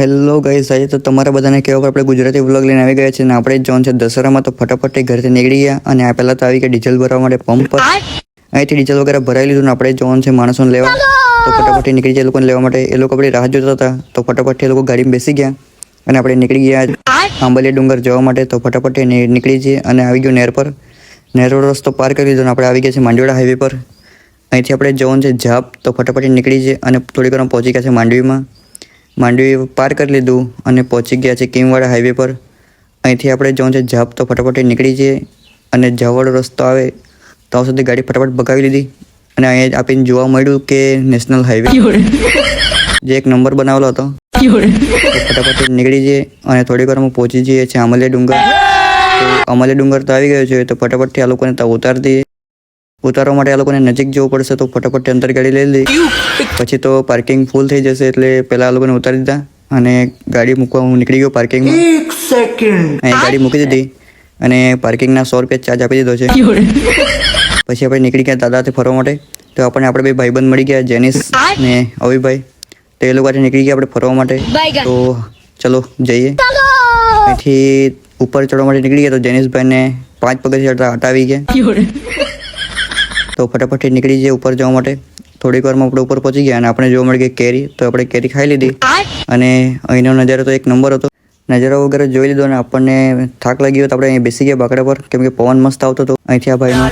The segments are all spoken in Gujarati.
હેલો ગાઈસ, આજે તો તમારા બધાને કહેવા પર આપણે ગુજરાતી વ્લોગ લઈને આવી ગયા છે અને આપણે જોન છે દશેરામાં તો ફટાફટ ઘરથી નીકળી ગયા અને આ પહેલાં તો આવી ગયા ડીઝલ ભરવા માટે પંપ પર. અહીંથી ડીઝલ વગેરે ભરાઈ લીધું ને આપણે જોન છે માણસોને લેવા તો ફટાફટ નીકળી જાય. એ લોકોને લેવા માટે એ લોકો આપણી રાહ જોતા હતા તો ફટાફટ એ લોકો ગાડીમાં બેસી ગયા અને આપણે નીકળી ગયા આંબલિયા ડુંગર જવા માટે. તો ફટાફટ નીકળી જઈએ અને આવી ગયો નેર પર. નેર રસ્તો પાર કરી લીધો અને આપણે આવી ગયા છે માંડવીવાડા હાઈવે પર. અહીંથી આપણે જવાનું છે ઝાપ તો ફટાફટ નીકળી જઈએ અને થોડી વાર પહોંચી ગયા છે માંડવીમાં. માંડવી પાર કરી લીધું અને પહોંચી ગયા છે કિંગવાડા હાઈવે પર. અહીંથી આપણે જવાનું છે ઝાપ તો ફટાફટ નીકળી જઈએ અને ઝાપવાળો રસ્તો આવે તો સુધી ગાડી ફટાફટ ભગાવી લીધી અને અહીંયા આપીને જોવા મળ્યું કે નેશનલ હાઈવે જે એક નંબર બનાવેલો હતો. ફટાફટ નીકળી જઈએ અને થોડીક વારમાં પહોંચી જઈએ છીએ આંબલિયા ડુંગર. તો આંબલિયા ડુંગર તો આવી ગયો છે તો ફટાફટથી આ લોકોને ત્યાં ઉતારી દઈએ. ઉતારવા માટે આ લોકોને નજીક જવું પડશે તો ફટાફટ અંદર ગાડી લઈ લીધી. પછી તો પાર્કિંગ ફૂલ થઈ જશે એટલે પહેલાં આ લોકોને ઉતારી દીધા અને ગાડી મૂકવા હું નીકળી ગયો પાર્કિંગમાં. અહીં ગાડી મૂકી દીધી અને પાર્કિંગના 100 રૂપિયા ચાર્જ આપી દીધો છે. પછી આપણે નીકળી ગયા દાદાથી ફરવા માટે. તો આપણે બે ભાઈબંધ મળી ગયા, જેનિસ ને અવિભાઈ. તો એ લોકો નીકળી ગયા આપણે ફરવા માટે. તો ચલો જઈએ. અહીંથી ઉપર ચડવા માટે નીકળી ગયા તો જેનિસભાઈને 5 પગથિયાં ચડતા હટાવી ગયા. તો ફટાફટ નીકળી જઈએ ઉપર જવા માટે. થોડીક વારમાં આપણે ઉપર પહોંચી ગયા અને આપણે જોવા મળી ગઈ કેરી. તો આપણે કેરી ખાઈ લીધી અને અહીંનો નજારો તો એક નંબર હતો. નજારો વગેરે જોઈ લીધો અને આપણને થાક લાગી ગયો તો આપણે અહીં બેસી ગયા બાકડા પર કેમ કે પવન મસ્ત આવતો હતો અહીંથી. આ ભાઈનો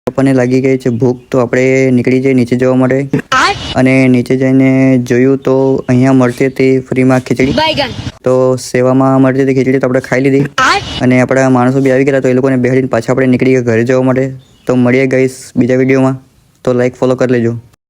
આપણને લાગી ગઈ છે ભૂખ તો આપણે નીકળી જઈએ નીચે જવા માટે. અને નીચે જઈને જોયું તો અહીંયા મળતી હતી ફ્રીમાં ખીચડી. તો સેવામાં મળતી હતી ખીચડી તો આપણે ખાઈ લીધી અને આપણા માણસો બી આવી ગયા તો એ લોકોને બેહાડીને પાછા આપણે નીકળી ગયા ઘરે જવા માટે. તો મળીએ ગાઈસ બીજા વિડીયોમાં. તો લાઈક ફોલો કરી લેજો.